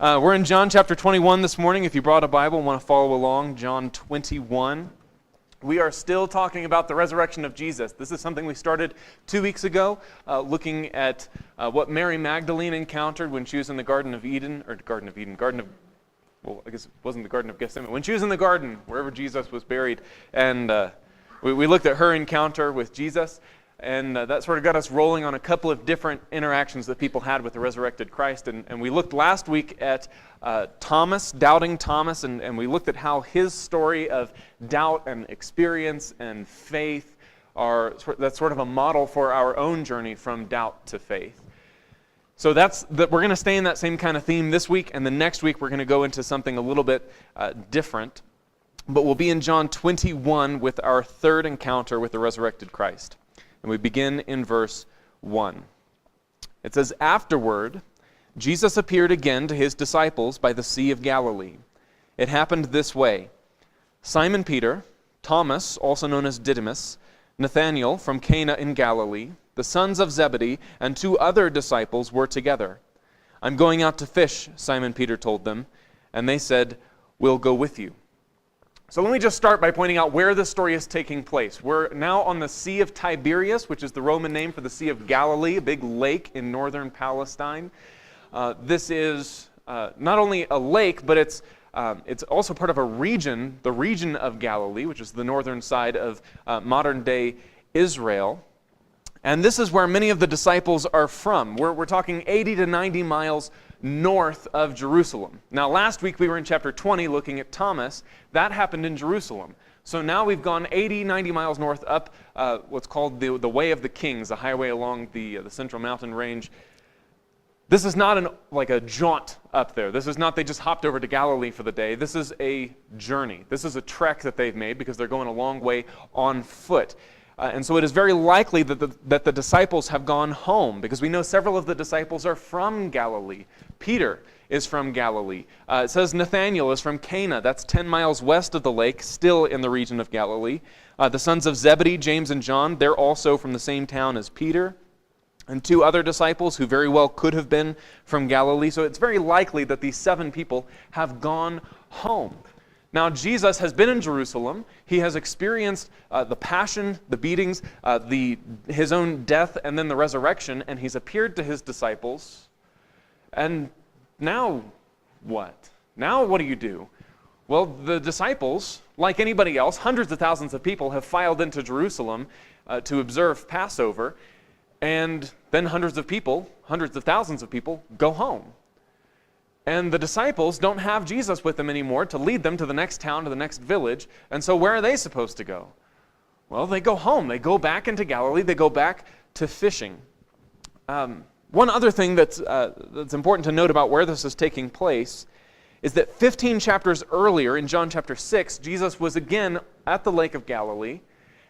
We're in John chapter 21 this morning. If you brought a Bible and want to follow along, John 21. We are still talking about the resurrection of Jesus. This is something we started 2 weeks ago, looking at what Mary Magdalene encountered when she was in the Garden of Eden, well, I guess it wasn't the Garden of Gethsemane. When she was in the garden, wherever Jesus was buried, and we looked at her encounter with Jesus. And that sort of got us rolling on a couple of different interactions that people had with the resurrected Christ. And we looked last week at Thomas, doubting Thomas, and we looked at how his story of doubt and experience and faith that's sort of a model for our own journey from doubt to faith. So we're going to stay in that same kind of theme this week, and the next week we're going to go into something a little bit different. But we'll be in John 21 with our third encounter with the resurrected Christ. And we begin in verse 1. It says, "Afterward, Jesus appeared again to his disciples by the Sea of Galilee. It happened this way. Simon Peter, Thomas, also known as Didymus, Nathanael from Cana in Galilee, the sons of Zebedee, and 2 other disciples were together. 'I'm going out to fish,' Simon Peter told them, and they said, 'We'll go with you.'" So let me just start by pointing out where this story is taking place. We're now on the Sea of Tiberias, which is the Roman name for the Sea of Galilee, a big lake in northern Palestine. This is not only a lake, but it's also part of a region, the region of Galilee, which is the northern side of modern-day Israel. And this is where many of the disciples are from. We're talking 80 to 90 miles north of Jerusalem. Now, last week we were in chapter 20 looking at Thomas. That happened in Jerusalem. So now we've gone 80, 90 miles north up what's called the Way of the Kings, the highway along the Central Mountain Range. This is not like a jaunt up there. This is not they just hopped over to Galilee for the day. This is a journey. This is a trek that they've made because they're going a long way on foot. And so it is very likely that the disciples have gone home, because we know several of the disciples are from Galilee. Peter is from Galilee. It says Nathanael is from Cana. That's 10 miles west of the lake, still in the region of Galilee. The sons of Zebedee, James and John, they're also from the same town as Peter. And 2 other disciples who very well could have been from Galilee. So it's very likely that these 7 people have gone home. Now, Jesus has been in Jerusalem. He has experienced the passion, the beatings, his own death, and then the resurrection, and he's appeared to his disciples. And now what? Now what do you do? Well, the disciples, like anybody else, hundreds of thousands of people have filed into Jerusalem to observe Passover, and then hundreds of thousands of people go home. And the disciples don't have Jesus with them anymore to lead them to the next town, to the next village. And so where are they supposed to go? Well, they go home. They go back into Galilee. They go back to fishing. One other thing that's important to note about where this is taking place is that 15 chapters earlier, in John chapter 6, Jesus was again at the Lake of Galilee.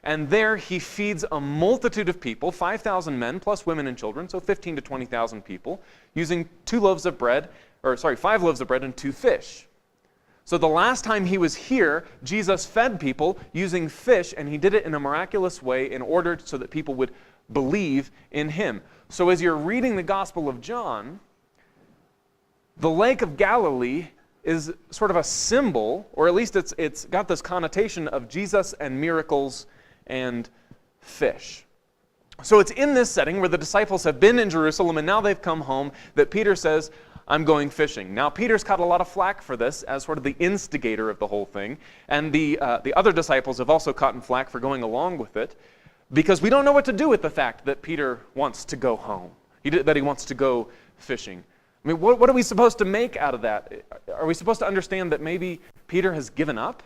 And there he feeds a multitude of people, 5,000 men plus women and children, so 15 to 20,000 people, using 5 loaves of bread and 2 fish. So the last time he was here, Jesus fed people using fish, and he did it in a miraculous way in order so that people would believe in him. So as you're reading the Gospel of John, the Lake of Galilee is sort of a symbol, or at least it's got this connotation of Jesus and miracles and fish. So it's in this setting where the disciples have been in Jerusalem and now they've come home that Peter says, "I'm going fishing." Now, Peter's caught a lot of flack for this as sort of the instigator of the whole thing. And the other disciples have also caught flack for going along with it, because we don't know what to do with the fact that Peter wants to go home, that he wants to go fishing. I mean, what are we supposed to make out of that? Are we supposed to understand that maybe Peter has given up?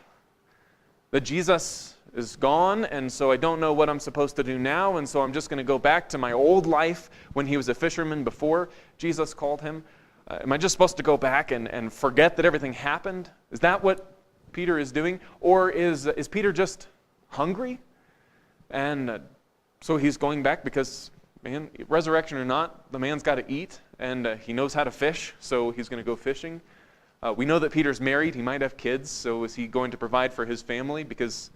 That Jesus is gone, and so I don't know what I'm supposed to do now, and so I'm just going to go back to my old life when he was a fisherman before Jesus called him? Am I just supposed to go back and forget that everything happened? Is that what Peter is doing? Or is Peter just hungry? And so he's going back because, man, resurrection or not, the man's got to eat, and he knows how to fish, so he's going to go fishing. We know that Peter's married. He might have kids, so is he going to provide for his family? Because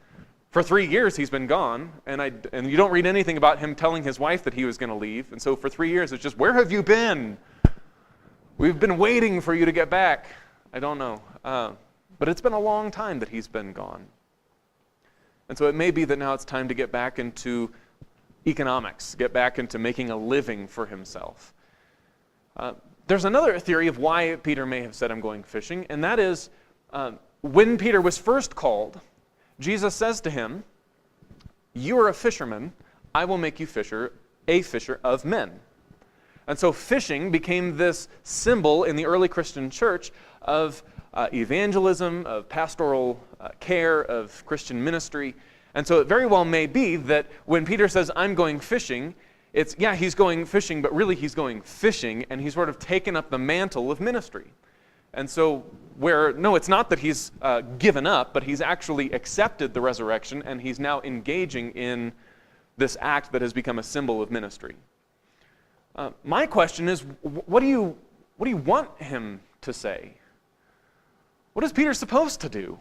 for 3 years he's been gone, and you don't read anything about him telling his wife that he was going to leave. And so for 3 years it's just, where have you been? We've been waiting for you to get back. I don't know. But it's been a long time that he's been gone. And so it may be that now it's time to get back into economics, get back into making a living for himself. There's another theory of why Peter may have said, I'm going fishing, and that is when Peter was first called, Jesus says to him, you are a fisherman, I will make you a fisher of men. And so fishing became this symbol in the early Christian church of evangelism, of pastoral care, of Christian ministry. And so it very well may be that when Peter says, I'm going fishing, he's going fishing, but really he's going fishing, and he's sort of taken up the mantle of ministry. And so it's not that he's given up, but he's actually accepted the resurrection, and he's now engaging in this act that has become a symbol of ministry. My question is, what do you want him to say? What is Peter supposed to do?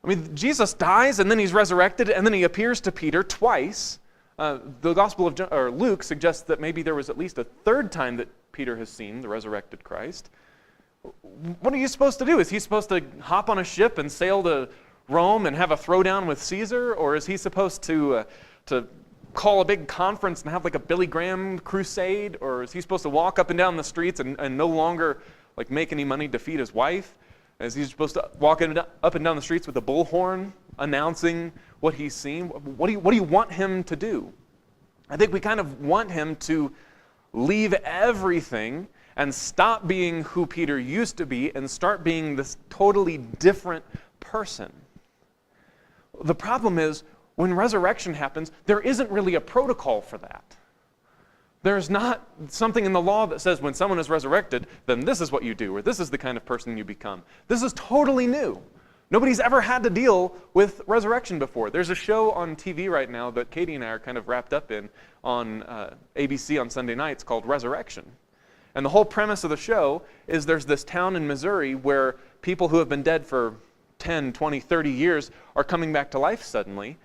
I mean, Jesus dies, and then he's resurrected, and then he appears to Peter twice. The Gospel of Luke suggests that maybe there was at least a third time that Peter has seen the resurrected Christ. What are you supposed to do? Is he supposed to hop on a ship and sail to Rome and have a throwdown with Caesar? Or is he supposed to call a big conference and have like a Billy Graham crusade? Or is he supposed to walk up and down the streets and no longer like make any money to feed his wife? Is he supposed to walk up and down the streets with a bullhorn announcing what he's seen? What do you want him to do? I think we kind of want him to leave everything and stop being who Peter used to be and start being this totally different person. The problem is, when resurrection happens, there isn't really a protocol for that. There's not something in the law that says when someone is resurrected, then this is what you do, or this is the kind of person you become. This is totally new. Nobody's ever had to deal with resurrection before. There's a show on TV right now that Katie and I are kind of wrapped up in on ABC on Sunday nights called Resurrection. And the whole premise of the show is there's this town in Missouri where people who have been dead for 10, 20, 30 years are coming back to life suddenly.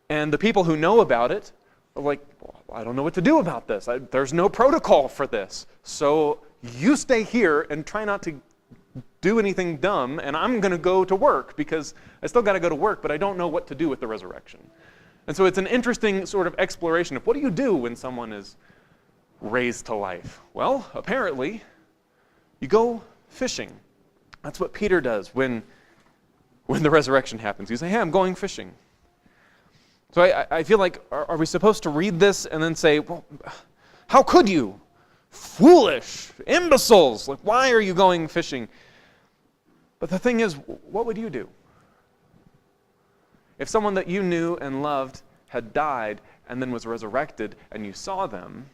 And the people who know about it are like, well, I don't know what to do about this. There's no protocol for this. So you stay here and try not to do anything dumb, and I'm going to go to work because I still got to go to work, but I don't know what to do with the resurrection. And so it's an interesting sort of exploration of what do you do when someone is raised to life? Well, apparently, you go fishing. That's what Peter does when the resurrection happens. You say, hey, I'm going fishing. So I feel like, are we supposed to read this and then say, well, how could you? Foolish, imbeciles, like why are you going fishing? But the thing is, what would you do? If someone that you knew and loved had died and then was resurrected and you saw them,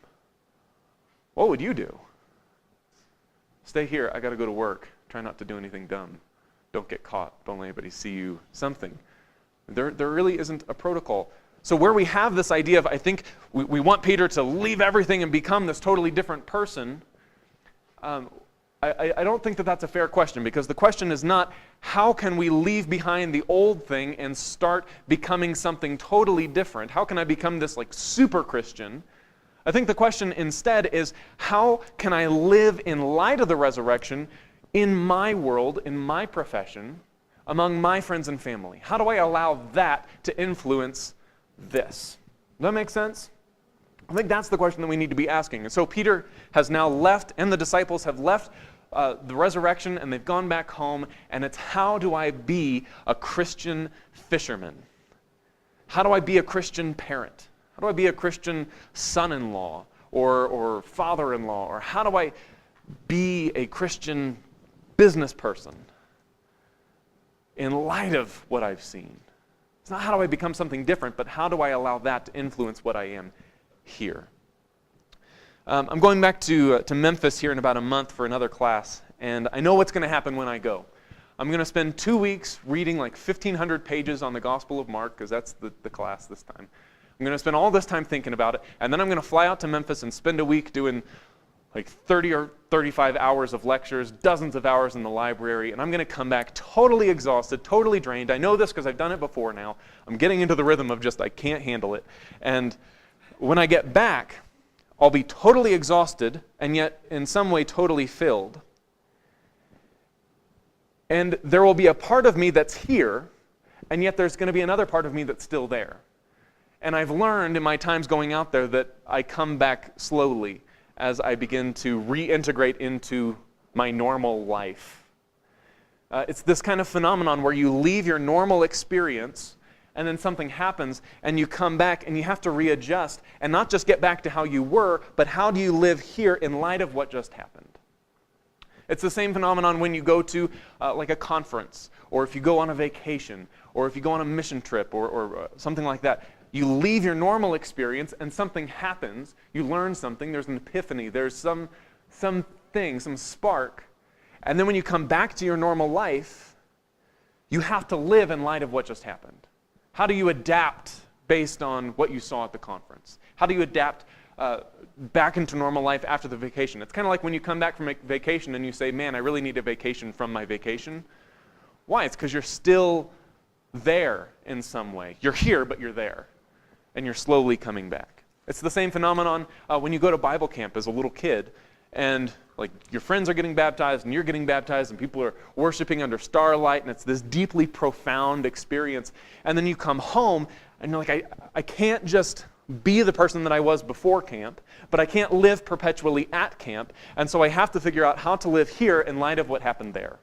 what would you do? Stay here, I got to go to work. Try not to do anything dumb. Don't get caught. Don't let anybody see you. Something. There really isn't a protocol. So where we have this idea of, I think we want Peter to leave everything and become this totally different person, I don't think that that's a fair question, because the question is not how can we leave behind the old thing and start becoming something totally different? How can I become this like super Christian? I think the question instead is how can I live in light of the resurrection in my world, in my profession, among my friends and family? How do I allow that to influence this? Does that make sense? I think that's the question that we need to be asking. And so Peter has now left, and the disciples have left the resurrection, and they've gone back home, and it's how do I be a Christian fisherman? How do I be a Christian parent? How do I be a Christian son-in-law or father-in-law? Or how do I be a Christian business person in light of what I've seen? It's not how do I become something different, but how do I allow that to influence what I am here? I'm going back to Memphis here in about a month for another class, and I know what's going to happen when I go. I'm going to spend 2 weeks reading like 1,500 pages on the Gospel of Mark, because that's the class this time. I'm going to spend all this time thinking about it, and then I'm going to fly out to Memphis and spend a week doing like 30 or 35 hours of lectures, dozens of hours in the library, and I'm going to come back totally exhausted, totally drained. I know this because I've done it before now. I'm getting into the rhythm of just I can't handle it. And when I get back, I'll be totally exhausted, and yet in some way totally filled. And there will be a part of me that's here, and yet there's going to be another part of me that's still there. And I've learned in my times going out there that I come back slowly as I begin to reintegrate into my normal life. It's this kind of phenomenon where you leave your normal experience and then something happens and you come back and you have to readjust and not just get back to how you were, but how do you live here in light of what just happened? It's the same phenomenon when you go to like a conference, or if you go on a vacation, or if you go on a mission trip, or something like that. You leave your normal experience and something happens, you learn something, there's an epiphany, there's some thing, some spark, and then when you come back to your normal life, you have to live in light of what just happened. How do you adapt based on what you saw at the conference? How do you adapt back into normal life after the vacation? It's kind of like when you come back from a vacation and you say, man, I really need a vacation from my vacation. Why? It's because you're still there in some way. You're here, but you're there. And you're slowly coming back. It's the same phenomenon when you go to Bible camp as a little kid, and like your friends are getting baptized and you're getting baptized and people are worshiping under starlight, and it's this deeply profound experience. And then you come home and you're like, I can't just be the person that I was before camp, but I can't live perpetually at camp, and so I have to figure out how to live here in light of what happened there.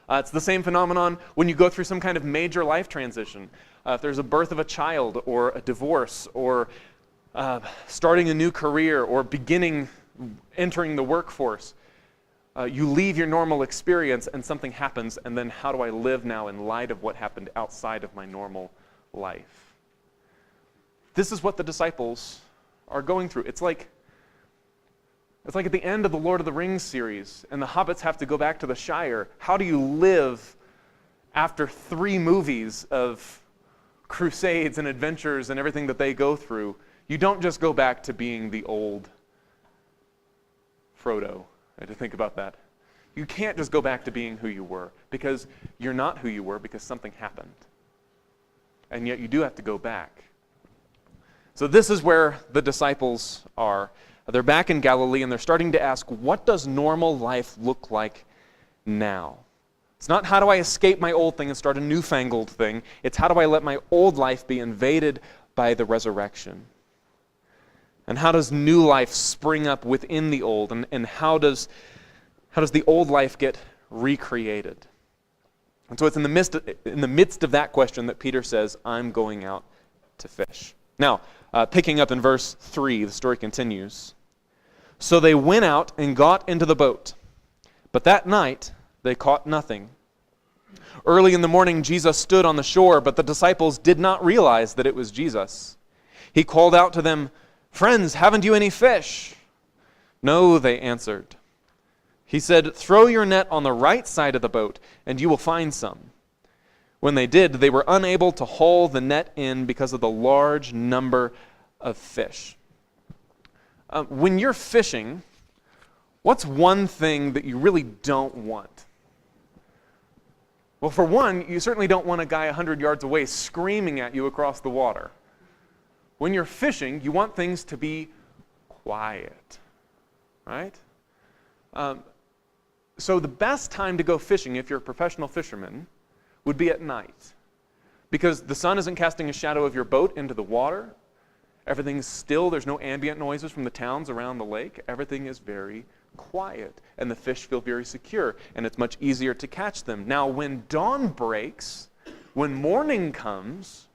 It's the same phenomenon when you go through some kind of major life transition. If there's a birth of a child, or a divorce, or starting a new career, or entering the workforce, you leave your normal experience and something happens, and then how do I live now in light of what happened outside of my normal life? This is what the disciples are going through. It's like at the end of the Lord of the Rings series, and the hobbits have to go back to the Shire. How do you live after 3 movies of crusades and adventures and everything that they go through? You don't just go back to being the old Frodo. I had to think about that. You can't just go back to being who you were, because you're not who you were because something happened. And yet you do have to go back. So this is where the disciples are. They're back in Galilee, and they're starting to ask, what does normal life look like now? It's not how do I escape my old thing and start a newfangled thing. It's how do I let my old life be invaded by the resurrection? And how does new life spring up within the old? And how does the old life get recreated? And so it's in the midst of that question that Peter says, I'm going out to fish. Now, picking up in verse 3, the story continues. So they went out and got into the boat, but that night they caught nothing. Early in the morning, Jesus stood on the shore, but the disciples did not realize that it was Jesus. He called out to them, "Friends, haven't you any fish?" "No," they answered. He said, "Throw your net on the right side of the boat, and you will find some." When they did, they were unable to haul the net in because of the large number of fish. When you're fishing, what's one thing that you really don't want? Well, for one, you certainly don't want a guy 100 yards away screaming at you across the water. When you're fishing, you want things to be quiet, right? So the best time to go fishing, if you're a professional fisherman, would be at night, because the sun isn't casting a shadow of your boat into the water. Everything's still. There's no ambient noises from the towns around the lake. Everything is very quiet, and the fish feel very secure, and it's much easier to catch them. Now, when dawn breaks, when morning comes,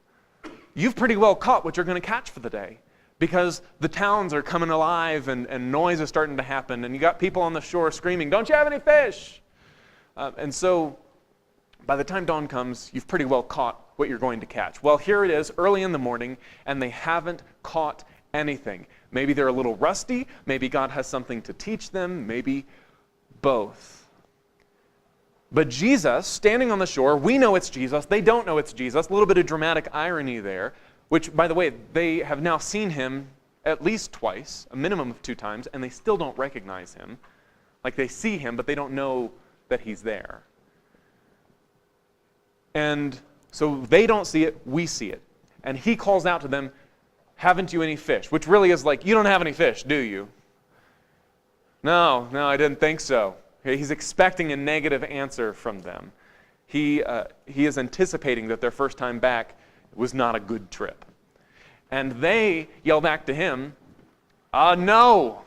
you've pretty well caught what you're going to catch for the day, because the towns are coming alive, and noise is starting to happen, and you got people on the shore screaming, "Don't you have any fish?" And so by the time dawn comes, you've pretty well caught what you're going to catch. Well, here it is, early in the morning, and they haven't caught anything. Maybe they're a little rusty, maybe God has something to teach them, maybe both. But Jesus, standing on the shore, we know it's Jesus, they don't know it's Jesus, a little bit of dramatic irony there, which, by the way, they have now seen him at least twice, a minimum of 2 times, and they still don't recognize him. Like, they see him, but they don't know that he's there. And so they don't see it, we see it. And he calls out to them, haven't you any fish? Which really is like, you don't have any fish, do you? No, I didn't think so. Okay, he's expecting a negative answer from them. He is anticipating that their first time back was not a good trip. And they yell back to him, no,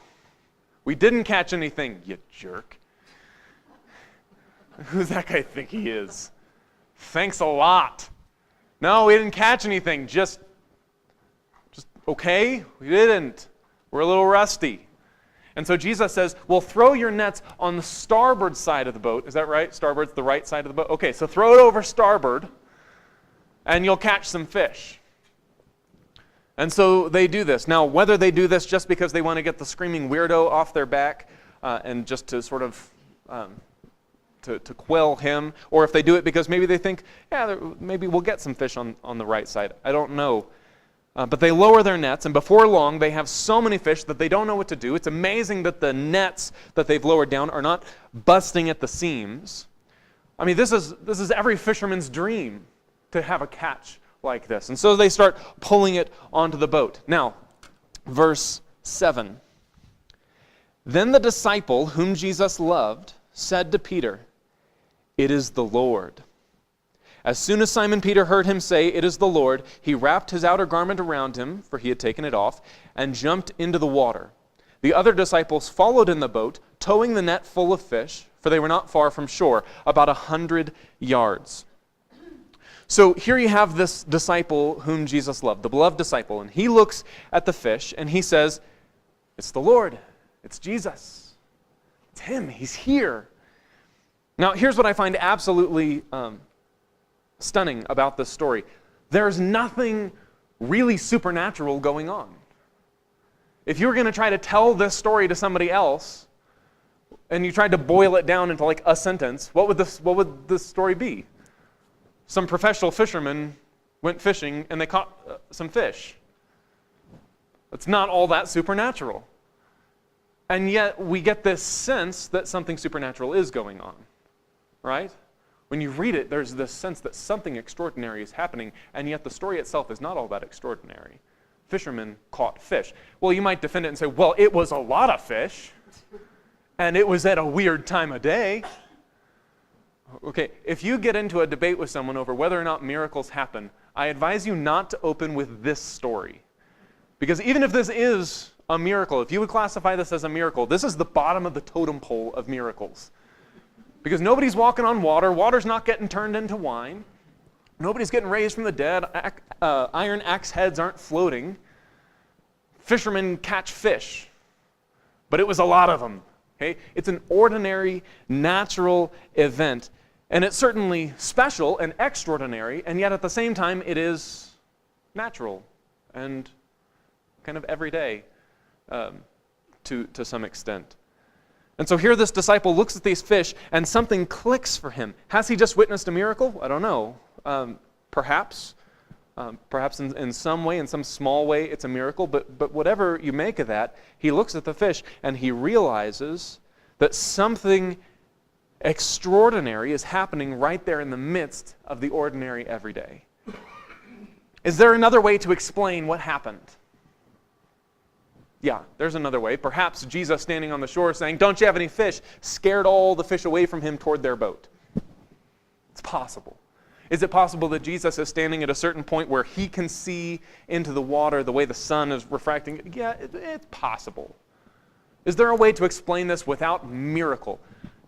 we didn't catch anything, you jerk. Who's that guy think he is? Thanks a lot. No, we didn't catch anything, just okay, we didn't. We're a little rusty. And so Jesus says, well, throw your nets on the starboard side of the boat. Is that right? Starboard's the right side of the boat? Okay, so throw it over starboard, and you'll catch some fish. And so they do this. Now, whether they do this just because they want to get the screaming weirdo off their back and just to sort of to quell him, or if they do it because maybe they think, maybe we'll get some fish on the right side. I don't know. But they lower their nets, and before long, they have so many fish that they don't know what to do. It's amazing that the nets that they've lowered down are not busting at the seams. I mean, this is every fisherman's dream, to have a catch like this. And so they start pulling it onto the boat. Now, verse 7. Then the disciple whom Jesus loved said to Peter, "It is the Lord." As soon as Simon Peter heard him say, "It is the Lord," he wrapped his outer garment around him, for he had taken it off, and jumped into the water. The other disciples followed in the boat, towing the net full of fish, for they were not far from shore, about 100 yards. So here you have this disciple whom Jesus loved, the beloved disciple, and he looks at the fish and he says, "It's the Lord. It's Jesus. It's him. He's here." Now, here's what I find absolutely stunning about this story. There's nothing really supernatural going on. If you were going to try to tell this story to somebody else, and you tried to boil it down into like a sentence, what would this story be? Some professional fishermen went fishing and they caught some fish. It's not all that supernatural. And yet we get this sense that something supernatural is going on, right? When you read it, there's this sense that something extraordinary is happening, and yet the story itself is not all that extraordinary. Fishermen caught fish. Well, you might defend it and say, well, it was a lot of fish, and it was at a weird time of day. Okay, if you get into a debate with someone over whether or not miracles happen, I advise you not to open with this story. Because even if this is a miracle, if you would classify this as a miracle, this is the bottom of the totem pole of miracles. Because nobody's walking on water, water's not getting turned into wine, nobody's getting raised from the dead, iron axe heads aren't floating, fishermen catch fish, but it was a lot of them. Okay? It's an ordinary, natural event, and it's certainly special and extraordinary, and yet at the same time it is natural and kind of everyday to some extent. And so here this disciple looks at these fish and something clicks for him. Has he just witnessed a miracle? I don't know. Perhaps in some way, in some small way, it's a miracle. But whatever you make of that, he looks at the fish and he realizes that something extraordinary is happening right there in the midst of the ordinary everyday. Is there another way to explain what happened? Yeah, there's another way. Perhaps Jesus standing on the shore saying, "Don't you have any fish?" scared all the fish away from him toward their boat. It's possible. Is it possible that Jesus is standing at a certain point where he can see into the water the way the sun is refracting it? Yeah, it's possible. Is there a way to explain this without miracle?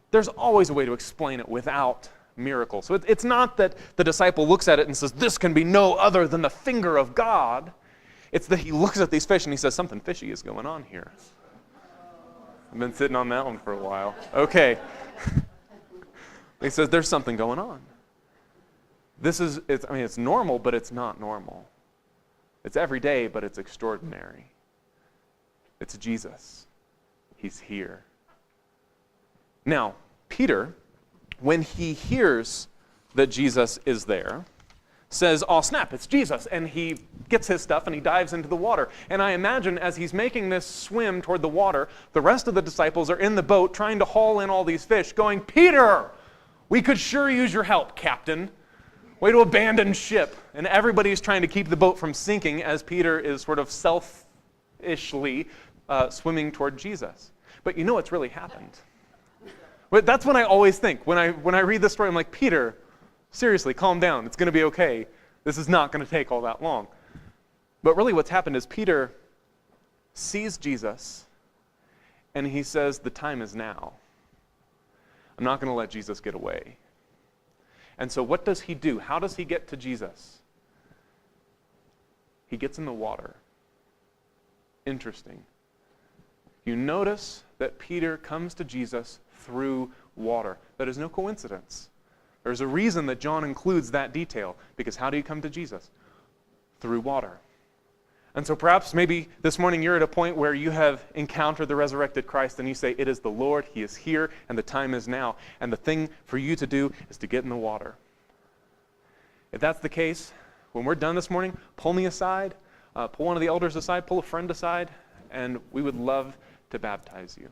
There's always a way to explain it without miracle. So it's not that the disciple looks at it and says, "This can be no other than the finger of God." It's that he looks at these fish and he says, "Something fishy is going on here." I've been sitting on that one for a while. Okay. He says, "There's something going on." It's normal, but it's not normal. It's every day, but it's extraordinary. It's Jesus. He's here. Now, Peter, when he hears that Jesus is there, says, "Oh snap, it's Jesus," and he gets his stuff and he dives into the water. And I imagine as he's making this swim toward the water, the rest of the disciples are in the boat trying to haul in all these fish, going, "Peter, we could sure use your help, Captain. way to abandon ship. And everybody's trying to keep the boat from sinking as Peter is sort of selfishly swimming toward Jesus. But you know what's really happened? But that's when I always think. When I read this story, I'm like, Peter, seriously, calm down. It's going to be okay. This is not going to take all that long. But really what's happened is Peter sees Jesus, and he says, the time is now. I'm not going to let Jesus get away. And so what does he do? How does he get to Jesus? He gets in the water. Interesting. You notice that Peter comes to Jesus through water. That is no coincidence. There's a reason that John includes that detail, because how do you come to Jesus? Through water. And so perhaps maybe this morning you're at a point where you have encountered the resurrected Christ and you say, it is the Lord, he is here, and the time is now. And the thing for you to do is to get in the water. If that's the case, when we're done this morning, pull me aside, pull one of the elders aside, pull a friend aside, and we would love to baptize you.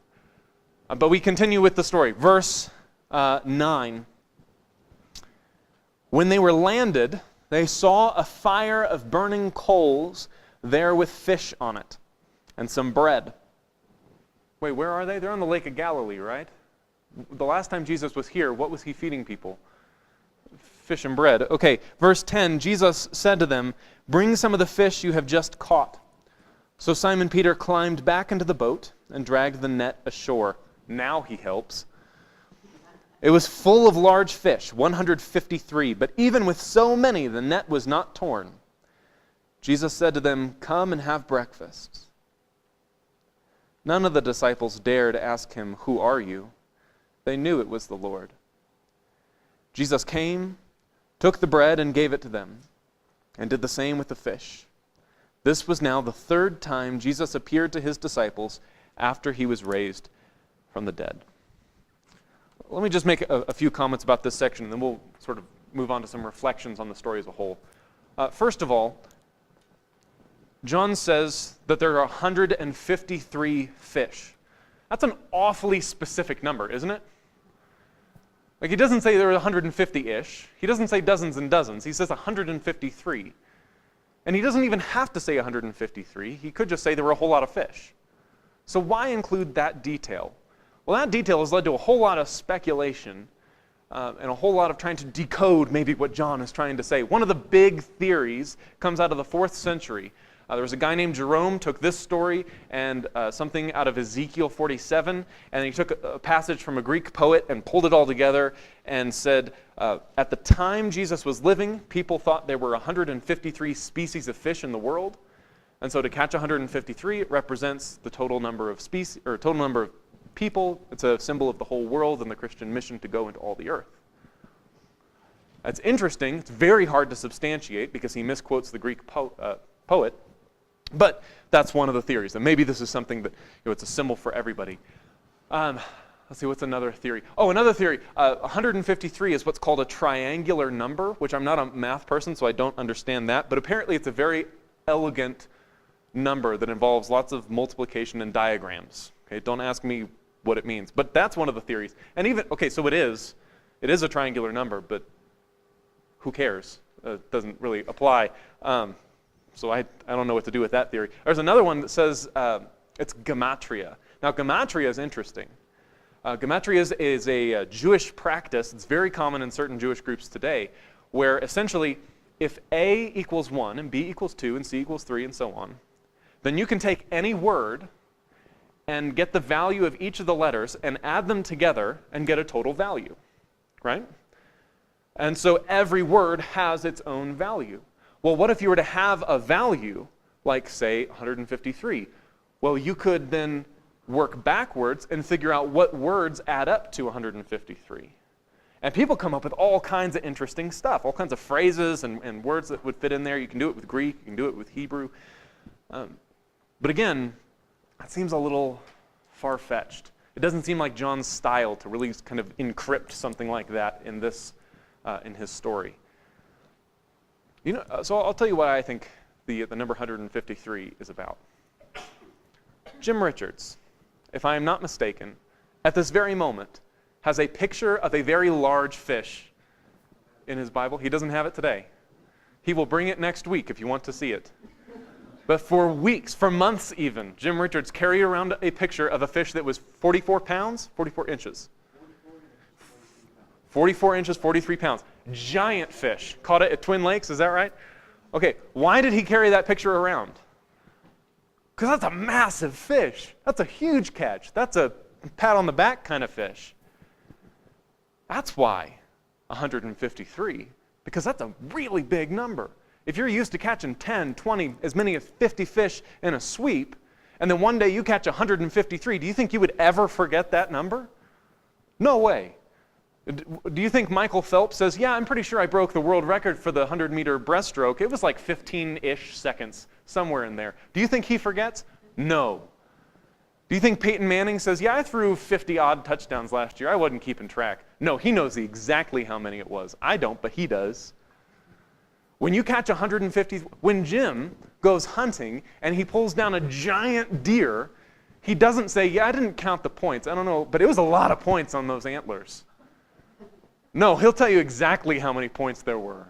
But we continue with the story. Verse 9. When they were landed, they saw a fire of burning coals there with fish on it, and some bread. Wait, where are they? They're on the Lake of Galilee, right? The last time Jesus was here, what was he feeding people? Fish and bread. Okay, verse 10, Jesus said to them, bring some of the fish you have just caught. So Simon Peter climbed back into the boat and dragged the net ashore. Now he helps. It was full of large fish, 153, but even with so many, the net was not torn. Jesus said to them, come and have breakfast. None of the disciples dared ask him, who are you? They knew it was the Lord. Jesus came, took the bread and gave it to them, and did the same with the fish. This was now the third time Jesus appeared to his disciples after he was raised from the dead. Let me just make a few comments about this section, and then we'll sort of move on to some reflections on the story as a whole. First of all, John says that there are 153 fish. That's an awfully specific number, isn't it? Like, he doesn't say there are 150-ish. He doesn't say dozens and dozens. He says 153. And he doesn't even have to say 153. He could just say there were a whole lot of fish. So why include that detail? Well, that detail has led to a whole lot of speculation and a whole lot of trying to decode maybe what John is trying to say. One of the big theories comes out of the 4th century. There was a guy named Jerome, took this story and something out of Ezekiel 47, and he took a passage from a Greek poet and pulled it all together and said, at the time Jesus was living, people thought there were 153 species of fish in the world, and so to catch 153, it represents the total number of species, or total number of people. It's a symbol of the whole world and the Christian mission to go into all the earth. That's interesting. It's very hard to substantiate because he misquotes the Greek poet. But that's one of the theories. And maybe this is something that, it's a symbol for everybody. Let's see, what's another theory? Oh, another theory. 153 is what's called a triangular number, which I'm not a math person, so I don't understand that. But apparently it's a very elegant number that involves lots of multiplication and diagrams. Okay, don't ask me what it means. But that's one of the theories. And even, okay, so it is a triangular number, but who cares? It doesn't really apply. So I don't know what to do with that theory. There's another one that says it's gematria. Now, gematria is interesting. Gematria is a Jewish practice. It's very common in certain Jewish groups today, where essentially if A equals 1 and B equals 2 and C equals 3 and so on, then you can take any word and get the value of each of the letters and add them together and get a total value, right? And so every word has its own value. Well, what if you were to have a value like, say, 153? Well, you could then work backwards and figure out what words add up to 153. And people come up with all kinds of interesting stuff, all kinds of phrases and words that would fit in there. You can do it with Greek, you can do it with Hebrew. But again, that seems a little far-fetched. It doesn't seem like John's style to really kind of encrypt something like that in this, in his story. So I'll tell you what I think the number 153 is about. Jim Richards, if I am not mistaken, at this very moment, has a picture of a very large fish in his Bible. He doesn't have it today. He will bring it next week if you want to see it. But for weeks, for months even, Jim Richards carried around a picture of a fish that was 44 pounds, 44 inches. 44 inches, 43 pounds. Giant fish. Caught it at Twin Lakes, is that right? Okay, why did he carry that picture around? Because that's a massive fish. That's a huge catch. That's a pat on the back kind of fish. That's why 153, because that's a really big number. If you're used to catching 10, 20, as many as 50 fish in a sweep, and then one day you catch 153, do you think you would ever forget that number? No way. Do you think Michael Phelps says, yeah, I'm pretty sure I broke the world record for the 100-meter breaststroke. It was like 15-ish seconds, somewhere in there. Do you think he forgets? No. Do you think Peyton Manning says, yeah, I threw 50-odd touchdowns last year. I wasn't keeping track. No, he knows exactly how many it was. I don't, but he does. When you catch 150, when Jim goes hunting and he pulls down a giant deer, he doesn't say, yeah, I didn't count the points. I don't know, but it was a lot of points on those antlers. No, he'll tell you exactly how many points there were,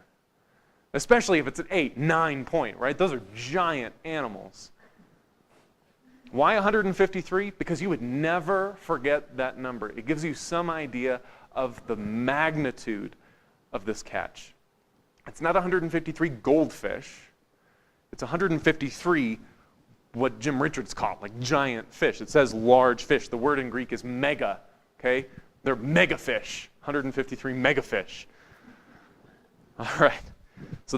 especially if it's an 8, 9 point, right? Those are giant animals. Why 153? Because you would never forget that number. It gives you some idea of the magnitude of this catch. It's not 153 goldfish. It's 153 what Jim Richards called, like giant fish. It says large fish. The word in Greek is mega, okay? They're mega fish, 153 mega fish. All right. So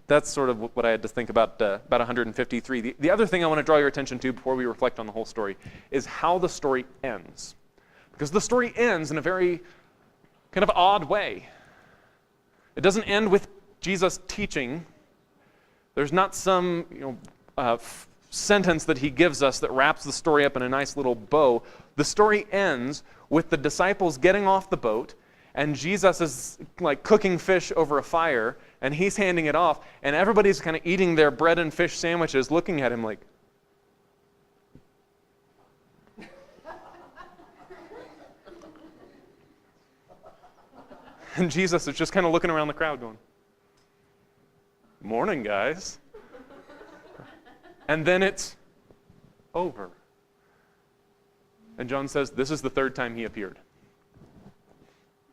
that's sort of what I had to think about 153. The other thing I want to draw your attention to before we reflect on the whole story is how the story ends. Because the story ends in a very kind of odd way. It doesn't end with Jesus teaching. There's not some sentence that he gives us that wraps the story up in a nice little bow. The story ends with the disciples getting off the boat, and Jesus is like cooking fish over a fire, and he's handing it off, and everybody's kind of eating their bread and fish sandwiches, looking at him like, and Jesus is just kind of looking around the crowd going, morning, guys. And then it's over. And John says, this is the third time he appeared.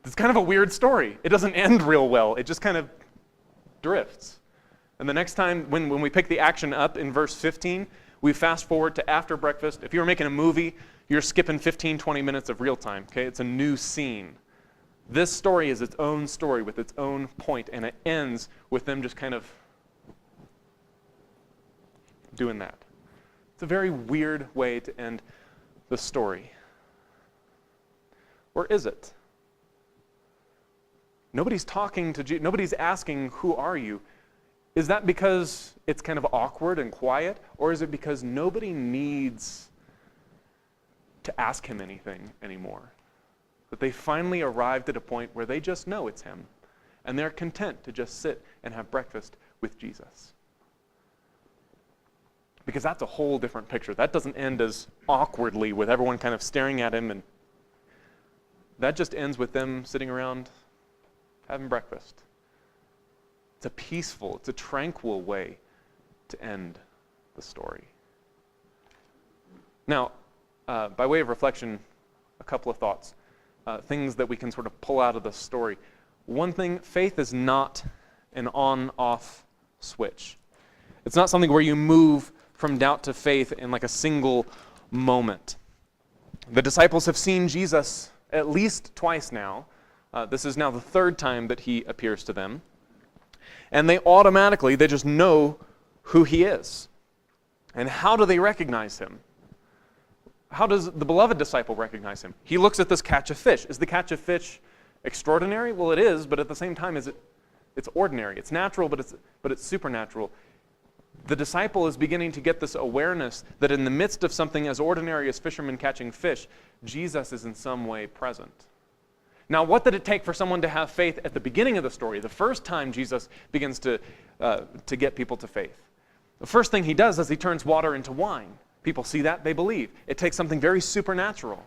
It's kind of a weird story. It doesn't end real well. It just kind of drifts. And the next time, when we pick the action up in verse 15, we fast forward to after breakfast. If you were making a movie, you're skipping 15, 20 minutes of real time, okay? It's a new scene. This story is its own story with its own point, and it ends with them just kind of doing that. It's a very weird way to end the story. Or is it? Nobody's talking to Jesus. Nobody's asking, who are you? Is that because it's kind of awkward and quiet? Or is it because nobody needs to ask him anything anymore? That they finally arrived at a point where they just know it's him. And they're content to just sit and have breakfast with Jesus. Because that's a whole different picture. That doesn't end as awkwardly with everyone kind of staring at him. And that just ends with them sitting around having breakfast. It's a peaceful, it's a tranquil way to end the story. Now, by way of reflection, a couple of thoughts. Things that we can sort of pull out of the story. One thing, faith is not an on-off switch. It's not something where you move from doubt to faith in like a single moment. The disciples have seen Jesus at least twice now. This is now the third time that he appears to them. And they just know who he is. And how do they recognize him? How does the beloved disciple recognize him? He looks at this catch of fish. Is the catch of fish extraordinary? Well, it is, but at the same time, it's ordinary. It's natural, but it's supernatural. The disciple is beginning to get this awareness that in the midst of something as ordinary as fishermen catching fish, Jesus is in some way present. Now, what did it take for someone to have faith at the beginning of the story, the first time Jesus begins to get people to faith? The first thing he does is he turns water into wine. People see that, they believe. It takes something very supernatural.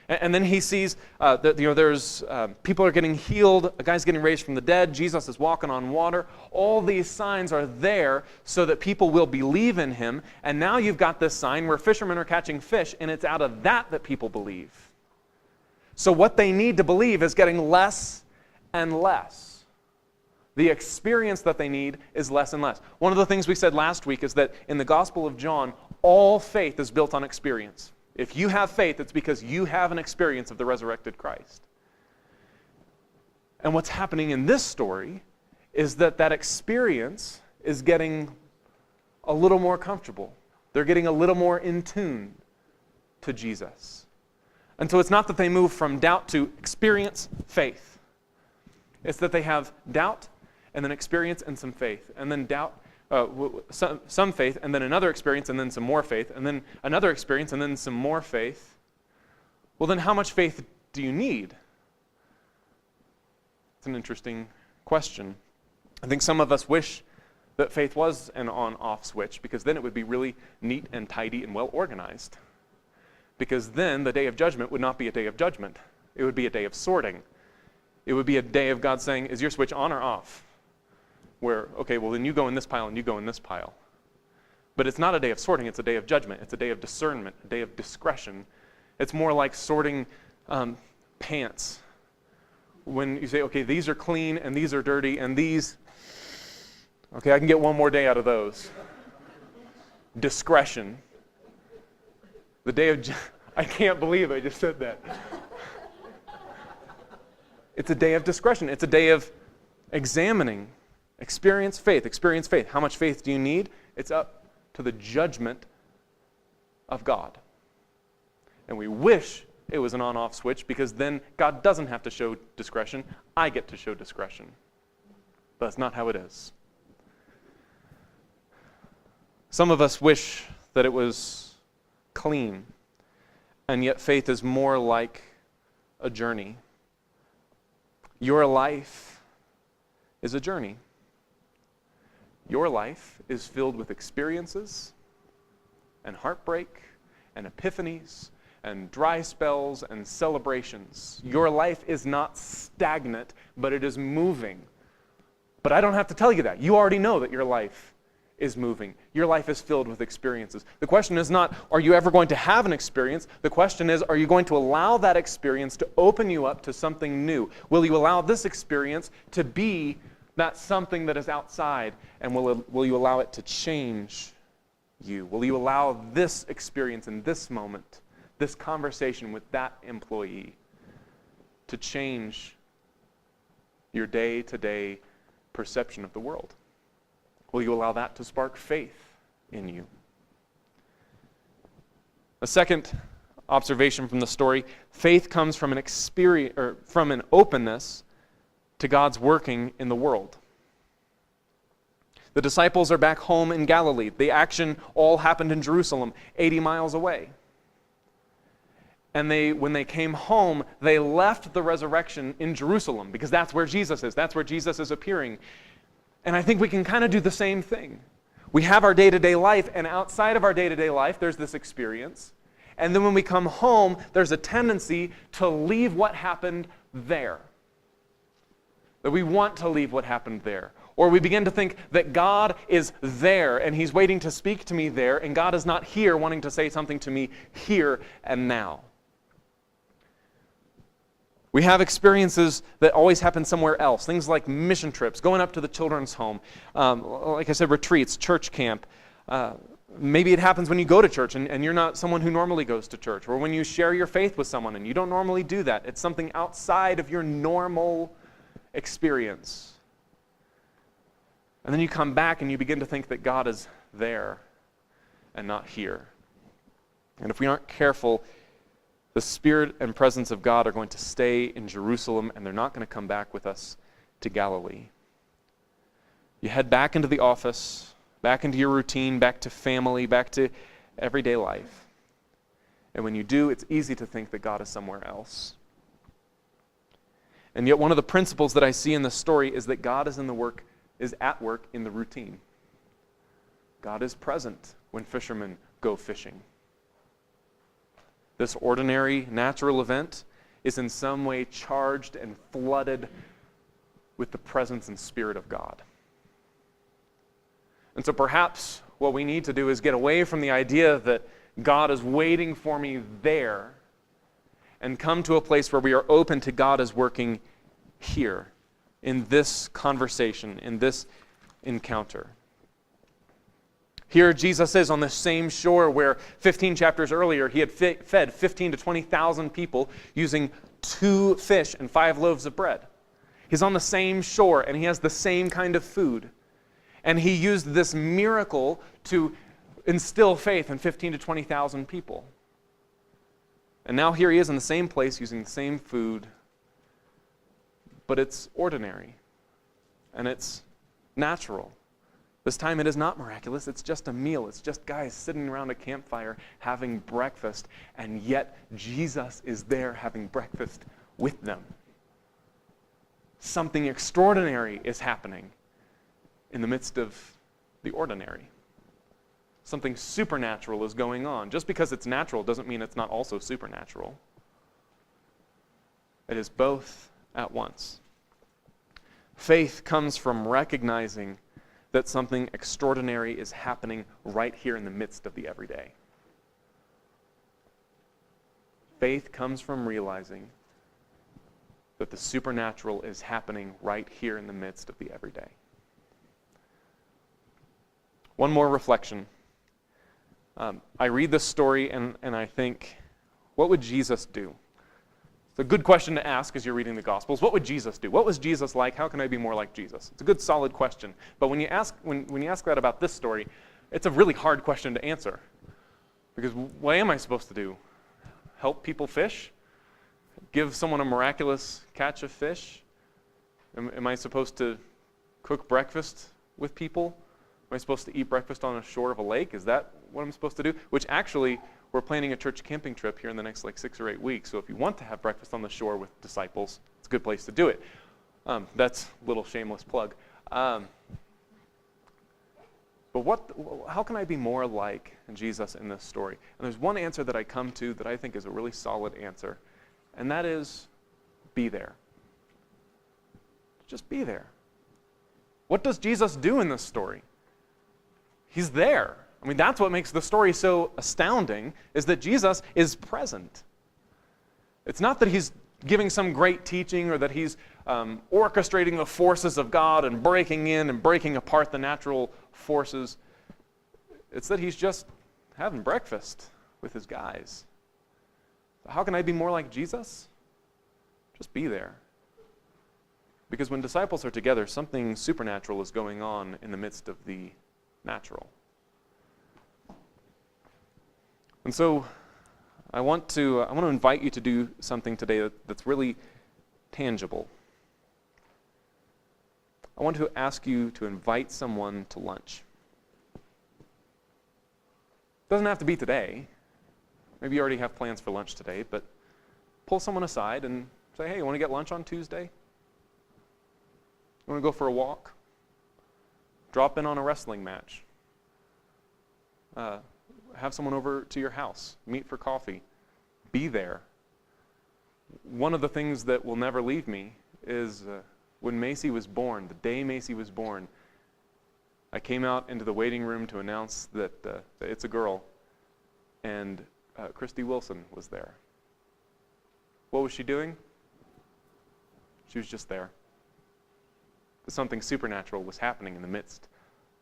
And then he sees that there's people are getting healed, a guy's getting raised from the dead, Jesus is walking on water. All these signs are there so that people will believe in him. And now you've got this sign where fishermen are catching fish, and it's out of that people believe. So what they need to believe is getting less and less. The experience that they need is less and less. One of the things we said last week is that in the Gospel of John, all faith is built on experience. If you have faith, it's because you have an experience of the resurrected Christ. And what's happening in this story is that experience is getting a little more comfortable. They're getting a little more in tune to Jesus. And so it's not that they move from doubt to experience faith. It's that they have doubt and then experience and some faith, and then doubt, some faith, and then another experience, and then some more faith, and then another experience, and then some more faith. Well, then how much faith do you need? It's an interesting question. I think some of us wish that faith was an on-off switch, because then it would be really neat and tidy and well organized. Because then the day of judgment would not be a day of judgment. It would be a day of sorting. It would be a day of God saying, is your switch on or off? Where, okay, well then you go in this pile and you go in this pile. But it's not a day of sorting, it's a day of judgment. It's a day of discernment, a day of discretion. It's more like sorting pants. When you say, okay, these are clean and these are dirty and these, okay, I can get one more day out of those. Discretion. The day of, I can't believe I just said that. It's a day of discretion. It's a day of examining. Experience faith. Experience faith. How much faith do you need? It's up to the judgment of God. And we wish it was an on-off switch, because then God doesn't have to show discretion. I get to show discretion. But that's not how it is. Some of us wish that it was clean, and yet faith is more like a journey. Your life is a journey. Your life is filled with experiences and heartbreak and epiphanies and dry spells and celebrations. Your life is not stagnant, but it is moving. But I don't have to tell you that. You already know that your life is moving. Your life is filled with experiences. The question is not, are you ever going to have an experience? The question is, are you going to allow that experience to open you up to something new? Will you allow this experience to be that something that is outside, and will you allow it to change you? Will you allow this experience in this moment, this conversation with that employee, to change your day-to-day perception of the world? Will you allow that to spark faith in you? A second observation from the story: faith comes from an experience, or from an openness to God's working in the world. The disciples are back home in Galilee. The action all happened in Jerusalem, 80 miles away. And when they came home, they left the resurrection in Jerusalem, because that's where Jesus is. That's where Jesus is appearing. And I think we can kind of do the same thing. We have our day-to-day life, and outside of our day-to-day life, there's this experience. And then when we come home, there's a tendency to leave what happened there. That we want to leave what happened there. Or we begin to think that God is there, and He's waiting to speak to me there, and God is not here wanting to say something to me here and now. We have experiences that always happen somewhere else. Things like mission trips, going up to the children's home, like I said, retreats, church camp. Maybe it happens when you go to church and you're not someone who normally goes to church, or when you share your faith with someone and you don't normally do that. It's something outside of your normal experience. And then you come back and you begin to think that God is there and not here. And if we aren't careful, the Spirit and presence of God are going to stay in Jerusalem, and they're not going to come back with us to Galilee. You head back into the office, back into your routine, back to family, back to everyday life. And when you do, it's easy to think that God is somewhere else. And yet one of the principles that I see in this story is that God is at work in the routine. God is present when fishermen go fishing. this ordinary natural event is in some way charged and flooded with the presence and Spirit of God. And so perhaps what we need to do is get away from the idea that God is waiting for me there and come to a place where we are open to God as working here, in this conversation, in this encounter. Here Jesus is on the same shore where 15 chapters earlier he had fed 15 to 20,000 people using 2 fish and 5 loaves of bread. He's on the same shore and he has the same kind of food. And he used this miracle to instill faith in 15 to 20,000 people. And now here he is in the same place using the same food, but it's ordinary and it's natural. This time it is not miraculous, it's just a meal. It's just guys sitting around a campfire having breakfast, and yet Jesus is there having breakfast with them. Something extraordinary is happening in the midst of the ordinary. Something supernatural is going on. Just because it's natural doesn't mean it's not also supernatural. It is both at once. Faith comes from recognizing that something extraordinary is happening right here in the midst of the everyday. Faith comes from realizing that the supernatural is happening right here in the midst of the everyday. One more reflection. I read this story and I think, what would Jesus do? It's a good question to ask as you're reading the Gospels. What would Jesus do? What was Jesus like? How can I be more like Jesus? It's a good, solid question. But when you ask that about this story, it's a really hard question to answer. Because what am I supposed to do? Help people fish? Give someone a miraculous catch of fish? Am I supposed to cook breakfast with people? Am I supposed to eat breakfast on the shore of a lake? Is that what I'm supposed to do? Which actually, we're planning a church camping trip here in the next 6 or 8 weeks. So if you want to have breakfast on the shore with disciples, it's a good place to do it. That's a little shameless plug. But how can I be more like Jesus in this story? And there's one answer that I come to that I think is a really solid answer. And that is, be there. Just be there. What does Jesus do in this story? He's there. I mean, that's what makes the story so astounding, is that Jesus is present. It's not that he's giving some great teaching or that he's orchestrating the forces of God and breaking in and breaking apart the natural forces. It's that he's just having breakfast with his guys. So how can I be more like Jesus? Just be there. Because when disciples are together, something supernatural is going on in the midst of the natural. And so I want to invite you to do something today that's really tangible. I want to ask you to invite someone to lunch. It doesn't have to be today. Maybe you already have plans for lunch today, but pull someone aside and say, hey, you want to get lunch on Tuesday? You want to go for a walk? Drop in on a wrestling match. Have someone over to your house. Meet for coffee. Be there. One of the things that will never leave me is when Macy was born, the day Macy was born, I came out into the waiting room to announce that it's a girl, and Christy Wilson was there. What was she doing? She was just there. Something supernatural was happening in the midst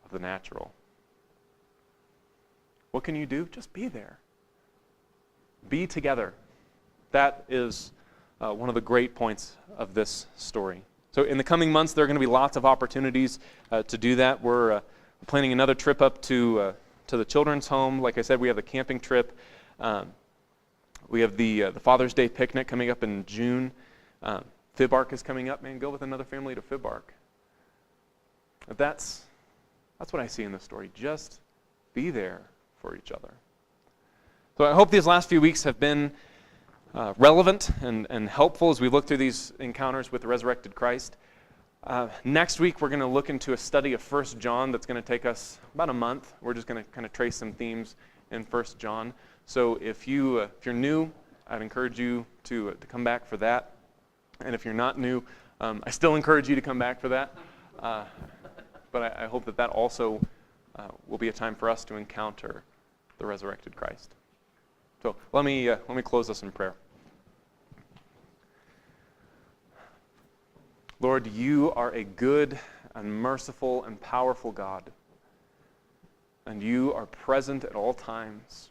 of the natural. What can you do? Just be there. Be together. That is one of the great points of this story. So in the coming months, there are going to be lots of opportunities to do that. We're planning another trip up to the children's home. Like I said, we have the camping trip. We have the Father's Day picnic coming up in June. Fibark is coming up. Man, go with another family to Fibark. That's what I see in this story. Just be there for each other. So I hope these last few weeks have been relevant and helpful as we look through these encounters with the resurrected Christ. Next week, we're going to look into a study of 1 John that's going to take us about a month. We're just going to kind of trace some themes in 1 John. So if you're new, I'd encourage you to come back for that. And if you're not new, I still encourage you to come back for that. But I hope that also will be a time for us to encounter the resurrected Christ. So let me close us in prayer. Lord, you are a good and merciful and powerful God, and you are present at all times.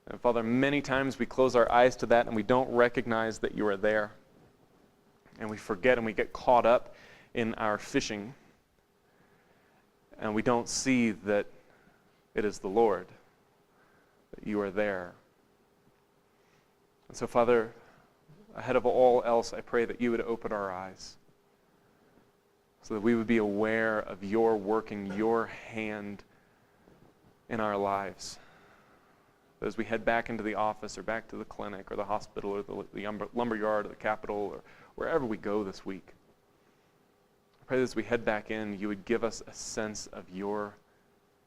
And Father, many times we close our eyes to that and we don't recognize that you are there. And we forget and we get caught up in our fishing. And we don't see that it is the Lord, that you are there. And so, Father, ahead of all else, I pray that you would open our eyes so that we would be aware of your working, your hand in our lives. As we head back into the office or back to the clinic or the hospital or the lumberyard or the Capitol or wherever we go this week, I pray that as we head back in, you would give us a sense of your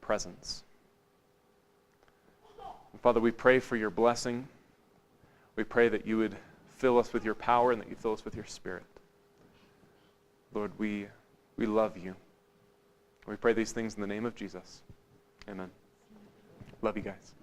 presence. And Father, we pray for your blessing. We pray that you would fill us with your power and that you fill us with your Spirit. Lord, we love you. We pray these things in the name of Jesus. Amen. Love you guys.